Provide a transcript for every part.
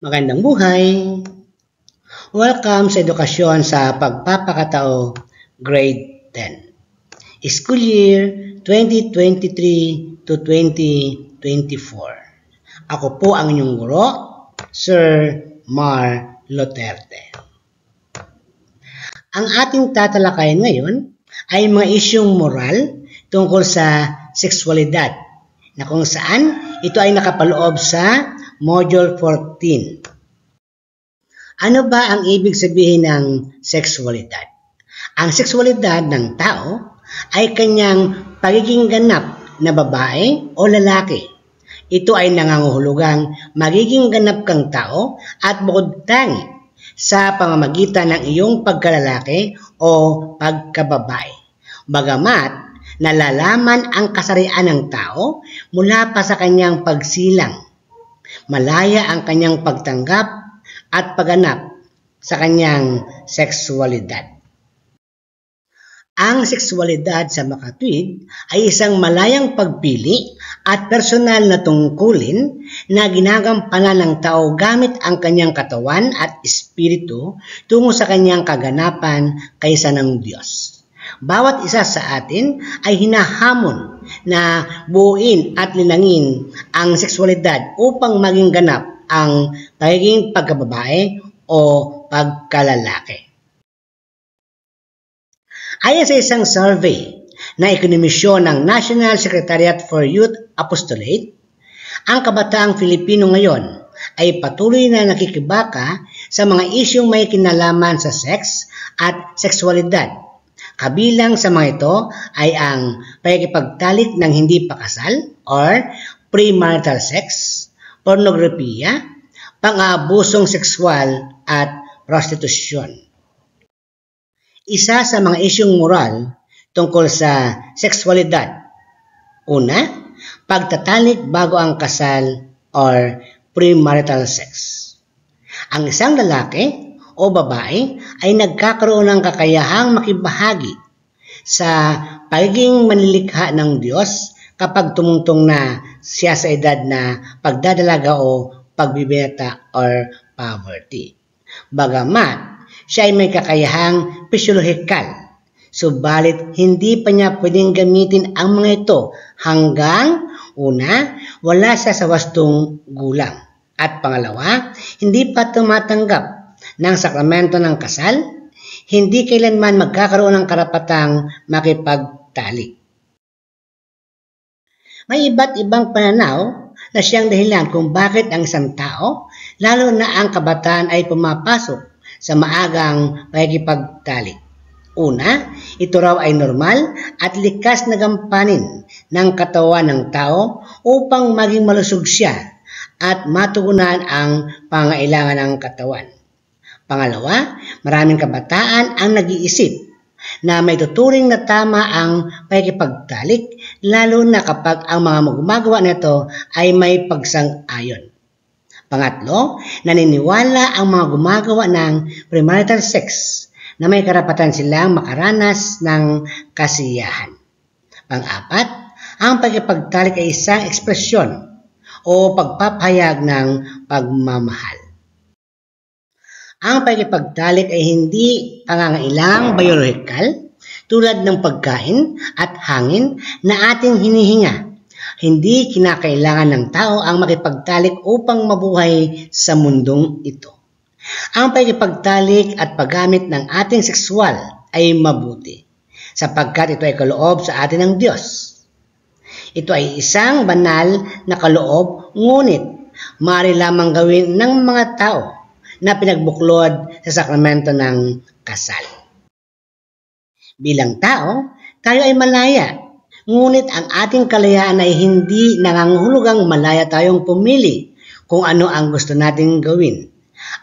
Magandang buhay! Welcome sa edukasyon sa pagpapakatao grade 10. School year 2023 to 2024. Ako po ang inyong guro, Sir Mar Luterte. Ang ating tatalakayin ngayon ay mga isyong moral tungkol sa sexualidad na kung saan ito ay nakapaloob sa Module 14. Ano ba ang ibig sabihin ng sexualidad? Ang sexualidad ng tao ay kanyang pagiging ganap na babae o lalaki. Ito ay nangangahulugang magiging ganap kang tao at bukod tangi sa pamamagitan ng iyong pagkalalaki o pagkababae. Bagamat nalalaman ang kasarian ng tao mula pa sa kanyang pagsilang, malaya ang kanyang pagtanggap at pagganap sa kanyang sexualidad. Ang sexualidad sa makatuwid ay isang malayang pagpili at personal na tungkulin na ginagampanan ng tao gamit ang kanyang katawan at espiritu tungo sa kanyang kaganapan kaysa ng Diyos. Bawat isa sa atin ay hinahamon na buuin at linangin ang sexualidad upang maging ganap ang pagiging pagkababae o pagkalalaki. Ayon sa isang survey na ikonomisyon ng National Secretariat for Youth Apostolate, ang kabataang Filipino ngayon ay patuloy na nakikibaka sa mga isyong may kinalaman sa sex at sexualidad. Kabilang sa mga ito ay ang pakikipagtalik ng hindi pa kasal or premarital sex, pornografiya, pang-aabusong sexual at prostitusyon. Isa sa mga isyong moral tungkol sa sexualidad. Una, pagtatalik bago ang kasal or premarital sex. Ang isang lalaki o babae ay nagkakaroon ng kakayahang makibahagi sa pagiging manlilikha ng Diyos kapag tumungtong na siya sa edad na pagdadalaga o pagbibenta or poverty. Bagamat siya ay may kakayahang pisyolohikal, subalit hindi pa niya pwedeng gamitin ang mga ito hanggang una, wala siya sa wastong gulang. At pangalawa, hindi pa tumatanggap ng sakramento ng kasal, hindi kailanman magkakaroon ng karapatang makipagtalik. May iba't ibang pananaw na siyang dahilan kung bakit ang isang tao, lalo na ang kabataan ay pumapasok sa maagang pakikipagtalik. Una, ito raw ay normal at likas na gampanin ng katawan ng tao upang maging malusog siya at matugunan ang pangailangan ng katawan. Pangalawa, maraming kabataan ang nag-iisip na may tuturing na tama ang pakikipagtalik, lalo na kapag ang mga gumagawa nito ay may pagsang-ayon. Pangatlo, naniniwala ang mga gumagawa ng premarital sex na may karapatan silang makaranas ng kasiyahan. Pang-apat, ang pakikipagtalik ay isang ekspresyon o pagpapahayag ng pagmamahal. Ang pakikipagtalik ay hindi pangangailangang biolohikal tulad ng pagkain at hangin na ating hinihinga. Hindi kinakailangan ng tao ang makipagtalik upang mabuhay sa mundong ito. Ang pakikipagtalik at paggamit ng ating sexual ay mabuti sapagkat ito ay kaloob sa atin ng Diyos. Ito ay isang banal na kaloob, ngunit maaari lamang gawin ng mga tao na pinagbuklod sa sakramento ng kasal. Bilang tao, tayo ay malaya, ngunit ang ating kalayaan ay hindi nangangahulugang malaya tayong pumili kung ano ang gusto nating gawin.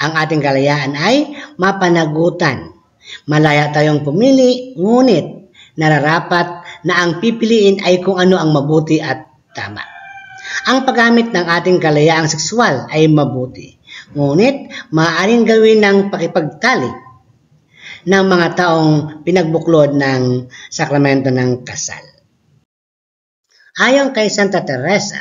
Ang ating kalayaan ay mapanagutan Malaya tayong pumili, ngunit nararapat na ang pipiliin ay kung ano ang mabuti at tama. Ang paggamit ng ating kalayaang sexual ay mabuti, ngunit maaaring gawin ng pakipagtalik ng mga taong pinagbuklod ng sakramento ng kasal. Ayon kay Santa Teresa,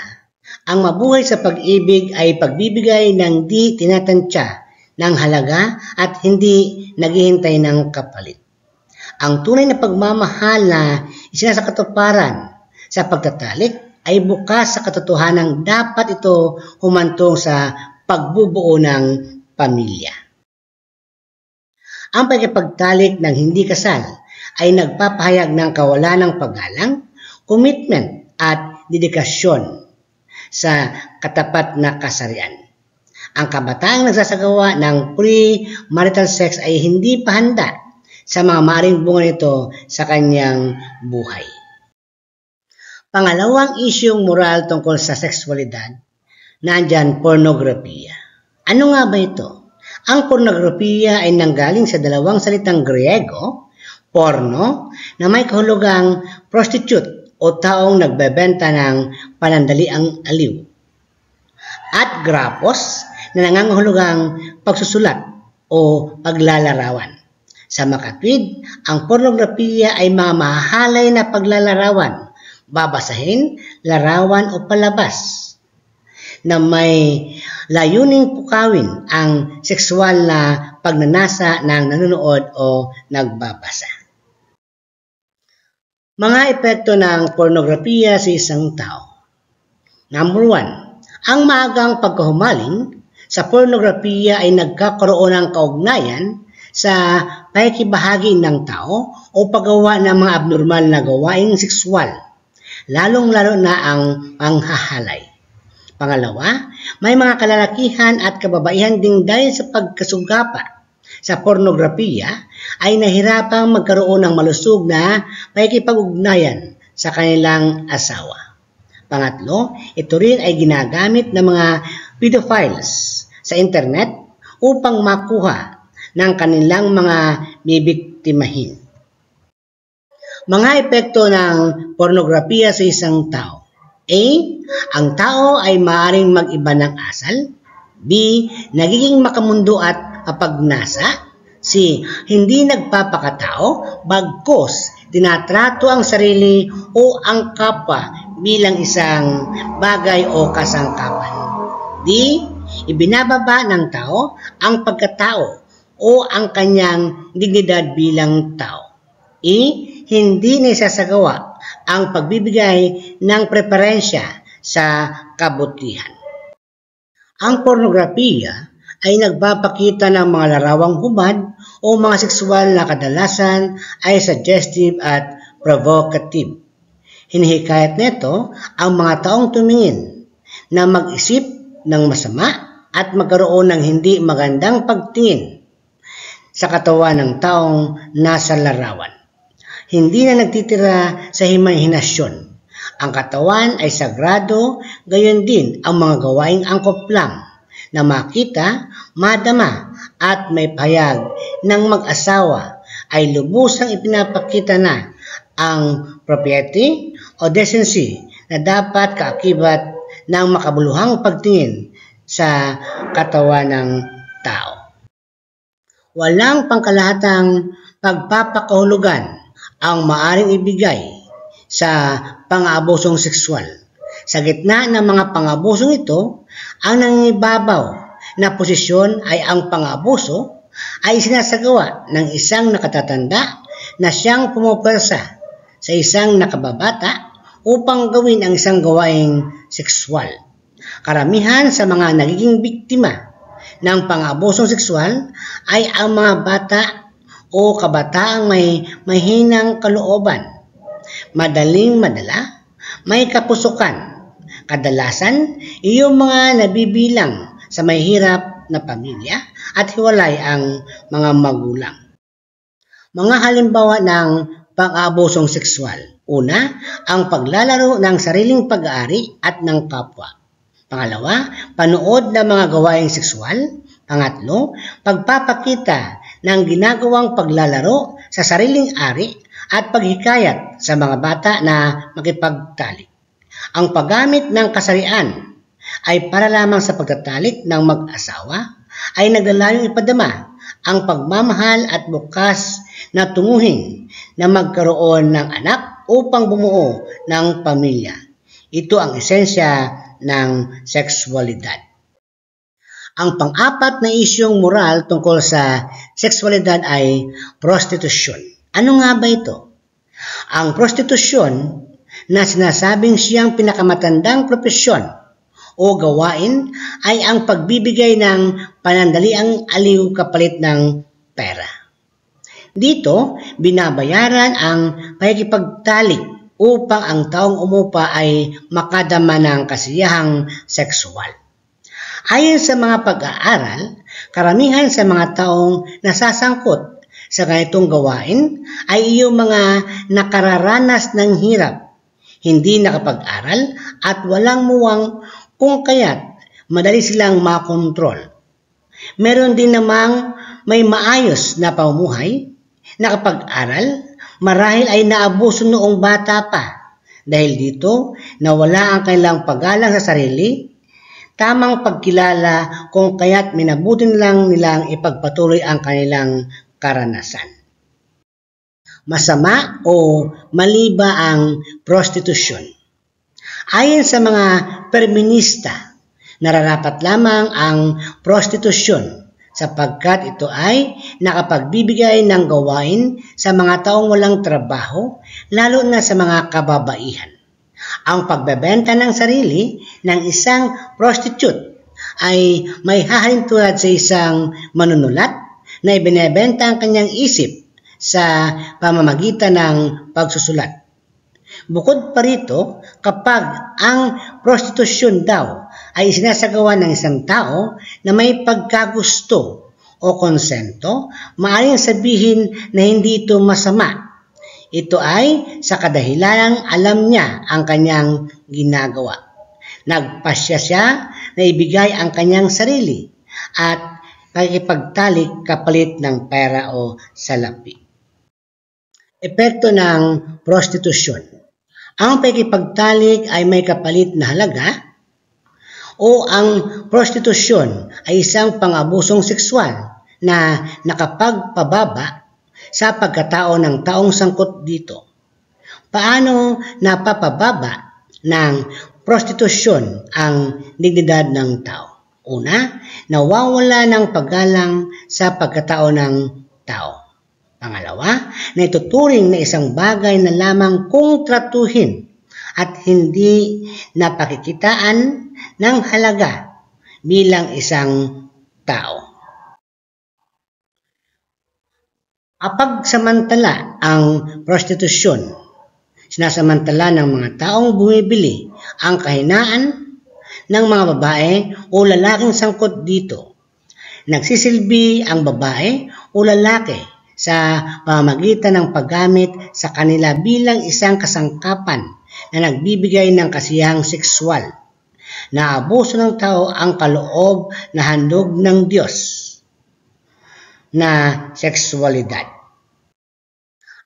ang mabuhay sa pag-ibig ay pagbibigay ng di tinatantya ng halaga at hindi naghihintay ng kapalit. Ang tunay na pagmamahal na isinasakatuparan sa pagtatalik ay bukas sa katotohanang dapat ito humantong sa pagbubuo ng pamilya. Ang pagkipagtalik ng hindi kasal ay nagpapahayag ng kawalan ng paggalang, commitment at dedikasyon sa katapat na kasarian. Ang kabataang nagsasagawa ng pre-marital sex ay hindi pa handa sa mga maaring bunga nito sa kanyang buhay. Pangalawang isyong moral tungkol sa sexualidad, nandyan pornografiya. Ano nga ba ito? Ang pornografiya ay nanggaling sa dalawang salitang Griego, porno, na may kahulugang prostitute o taong nagbebenta ng panandaliang aliw, at grapos na nangangahulugang pagsusulat o paglalarawan. Sa makatwid, ang pornografiya ay mga mahahalay na paglalarawan, babasahin, larawan o palabas na may layuning pukawin ang sexual na pagnanasa ng nanonood o nagbabasa. Mga epekto ng pornografiya sa isang tao. Number 1, ang maagang pagkahumaling sa pornografiya ay nagkakaroon ng kaugnayan sa pakikibahagi ng tao o paggawa ng mga abnormal na gawaing sexual, lalong-lalo na ang panghahalay. Pangalawa, may mga kalalakihan at kababaihan ding dahil sa pagkasugapa sa pornografiya ay nahirapang magkaroon ng malusog na pakikipag-ugnayan sa kanilang asawa. Pangatlo, ito rin ay ginagamit ng mga pedophiles sa internet upang makuha ng kanilang mga bibiktimahin. Mga epekto ng pornografiya sa isang tao. A. Ang tao ay maaaring mag-iba ng asal. B. Nagiging makamundo at apagnasa. C. Hindi nagpapakatao, bagkus tinatrato ang sarili o ang kapwa bilang isang bagay o kasangkapan. D. Ibinababa ng tao ang pagkatao o ang kanyang dignidad bilang tao. E. Hindi naisasagawa ang pagbibigay ng preferensya sa kabutihan. Ang pornografiya ay nagpapakita ng mga larawang hubad o mga sexual na kadalasan ay suggestive at provocative. Hinihikayat nito ang mga taong tumingin na mag-isip ng masama at magkaroon ng hindi magandang pagtingin sa katawan ng taong nasa larawan. Hindi na nagtitira sa imahinasyon. Ang katawan ay sagrado, gayon din ang mga gawaing angkop lang na makita, madama at may pahayag ng mag-asawa ay lubusang ipinapakita na ang propriety o decency na dapat kaakibat ng makabuluhang pagtingin sa katawan ng tao. Walang pangkalahatang pagpapakahulugan ang maaring ibigay sa pang-aabusong sexual. Sa gitna ng mga pang-abusong ito, ang nangingibabaw na posisyon ay ang pang-abuso ay sinasagawa ng isang nakatatanda na siyang pumupersa sa isang nakababata upang gawin ang isang gawaing sexual. Karamihan sa mga nagiging biktima ng pang-abusong sexual ay ang mga bata o kabataang may mahinang kalooban, madaling madala, may kapusukan. Kadalasan, iyong mga nabibilang sa may hirap na pamilya at hiwalay ang mga magulang. Mga halimbawa ng pang-abusong sexual. Una, ang paglalaro ng sariling pag-aari at ng kapwa. Pangalawa, panood ng mga gawaing sexual. Pangatlo, pagpapakita ng ginagawang paglalaro sa sariling ari at paghikayat sa mga bata na makipagtalik. Ang paggamit ng kasarian ay para lamang sa pagtatalik ng mag-asawa ay naglalayong ipadama ang pagmamahal at bukas na tunguhin na magkaroon ng anak upang bumuo ng pamilya. Ito ang esensya ng sexualidad. Ang pang-apat na isyong moral tungkol sa sexualidad ay prostitusyon. Ano nga ba ito? Ang prostitusyon na sinasabing siyang pinakamatandang propesyon o gawain ay ang pagbibigay ng panandaliang aliw kapalit ng pera. Dito, binabayaran ang pakikipagtalik upang ang taong umupa ay makadama ng kasiyahang sexual. Ayon sa mga pag-aaral, karamihan sa mga taong nasasangkot sa ganitong gawain ay iyong mga nakararanas ng hirap, hindi nakapag-aral at walang muwang kung kaya't madali silang makontrol. Meron din namang may maayos na pamumuhay, nakapag-aral, marahil ay naabuso noong bata pa. Dahil dito, nawala ang kanilang paggalang sa sarili, tamang pagkilala kung kaya't minabuti lang nilang ipagpatuloy ang kanilang karanasan. Masama o mali ba ang prostitusyon? Ayon sa mga feminista, nararapat lamang ang prostitusyon sapagkat ito ay nakapagbibigay ng gawain sa mga taong walang trabaho, lalo na sa mga kababaihan. Ang pagbebenta ng sarili ng isang prostitute ay may hahalin tulad sa isang manunulat na ibinebenta ang kanyang isip sa pamamagitan ng pagsusulat. Bukod pa rito, kapag ang prostitusyon daw ay sinasagawa ng isang tao na may pagkagusto o konsento, maaaring sabihin na hindi ito masama. Ito ay sa kadahilanang alam niya ang kanyang ginagawa. Nagpasya siya na ibigay ang kanyang sarili at pakikipagtalik kapalit ng pera o salapi. Epekto ng prostitusyon. Ang pakikipagtalik ay may kapalit na halaga o ang prostitusyon ay isang pang-abusong sexual na nakapagpababa sa pagkatao ng taong sangkot dito. Paano napapababa ng prostitusyon ang dignidad ng tao? Una, nawawala ng paggalang sa pagkatao ng tao. Pangalawa, naituturing na isang bagay na lamang kung tratuhin at hindi napakikitaan ng halaga bilang isang tao. Apagsamantala ang prostitusyon, sinasamantala ng mga taong bumibili ang kahinaan ng mga babae o lalaking sangkot dito. Nagsisilbi ang babae o lalaki sa pamamagitan ng paggamit sa kanila bilang isang kasangkapan na nagbibigay ng kasiyahang sexual. Naabuso ng tao ang kaloob na handog ng Diyos na sexualidad.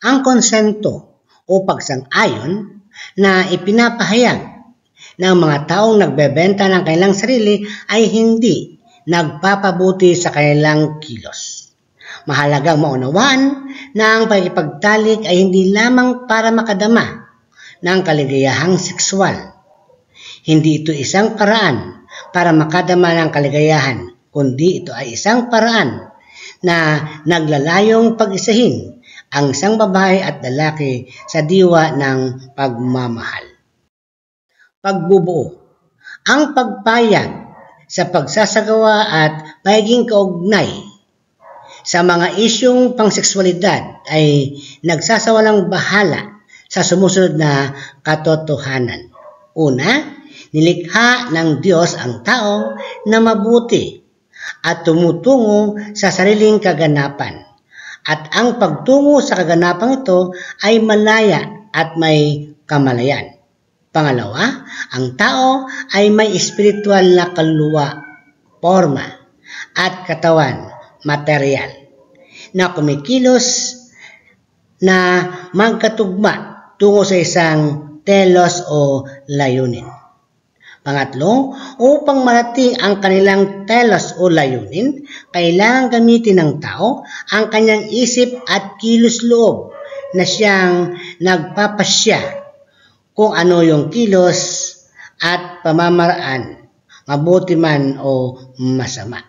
Ang konsento o pagsang-ayon na ipinapahayag ng mga taong nagbebenta ng kanilang sarili ay hindi nagpapabuti sa kanilang kilos. Mahalagang maunawaan na ang pakikipagtalik ay hindi lamang para makadama ng kaligayahang sexual. Hindi ito isang paraan para makadama ng kaligayahan, kundi ito ay isang paraan na naglalayong pag-isahin ang isang babae at lalaki sa diwa ng pagmamahal. Pagbubuo. Ang pagpayag sa pagsasagawa at pagiging kaugnay sa mga isyong pangseksualidad ay nagsasawalang bahala sa sumusunod na katotohanan. Una, nilikha ng Diyos ang tao na mabuti at tumutungo sa sariling kaganapan. At ang pagtungo sa kaganapang ito ay malaya at may kamalayan. Pangalawa, ang tao ay may espiritual na kaluluwa, forma, at katawan, material, na kumikilos na magkatugma tungo sa isang telos o layunin. Pangatlo, upang marating ang kanilang telos o layunin, kailangan gamitin ng tao ang kanyang isip at kilos loob na siyang nagpapasya kung ano yung kilos at pamamaraan, mabuti man o masama.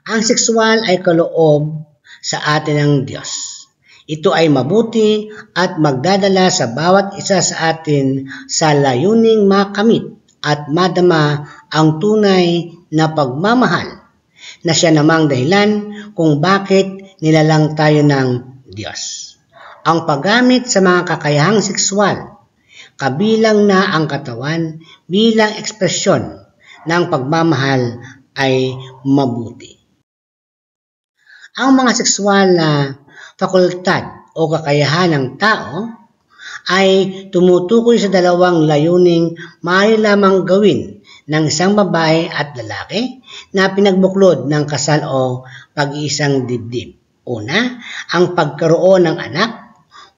Ang sexual ay kaloob sa atin ng Diyos. Ito ay mabuti at magdadala sa bawat isa sa atin sa layuning makamit at madama ang tunay na pagmamahal na siya namang dahilan kung bakit nilalang tayo ng Diyos. Ang paggamit sa mga kakayahang sexual, kabilang na ang katawan bilang ekspresyon ng pagmamahal ay mabuti. Ang mga sexual na fakultad o kakayahan ng tao ay tumutukoy sa dalawang layuning maaari lamang gawin ng isang babae at lalaki na pinagbuklod ng kasal o pag-iisang dibdib. Una, ang pagkaroon ng anak,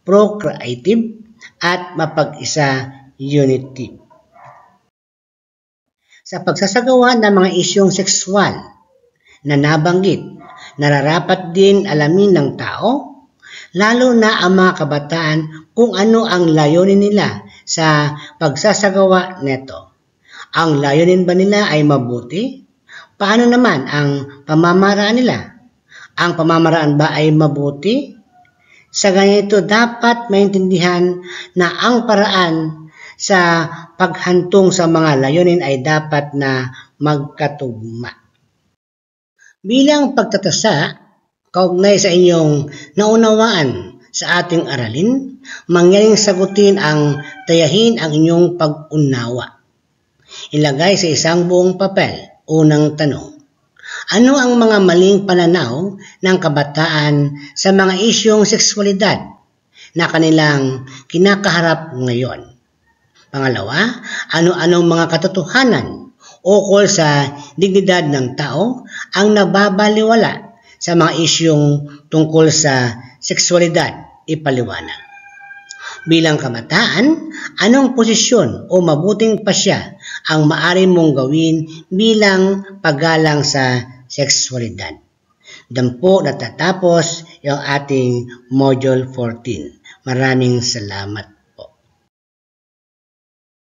procreative, at mapag-isa, unitive. Sa pagsasagawa ng mga isyong sexual na nabanggit, nararapat din alamin ng tao, lalo na ang mga kabataan, kung ano ang layunin nila sa pagsasagawa neto. Ang layunin ba nila ay mabuti? Paano naman ang pamamaraan nila? Ang pamamaraan ba ay mabuti? Sa ganito dapat maintindihan na ang paraan sa paghantong sa mga layunin ay dapat na magkatugma. Bilang pagtatasa, kaugnay sa inyong naunawaan sa ating aralin, mangyaring sagutin ang tayahin ang inyong pag-unawa. Ilagay sa isang buong papel. Unang tanong, ano ang mga maling pananaw ng kabataan sa mga isyong sexualidad na kanilang kinakaharap ngayon? Pangalawa, ano-anong mga katotohanan ukol sa dignidad ng tao ang nababaliwala sa mga isyong tungkol sa sexualidad? Ipaliwanag. Bilang kabataan, anong posisyon o mabuting pasya ang maaari mong gawin bilang paggalang sa sexualidad? Dampo natatapos yung ating Module 14. Maraming salamat.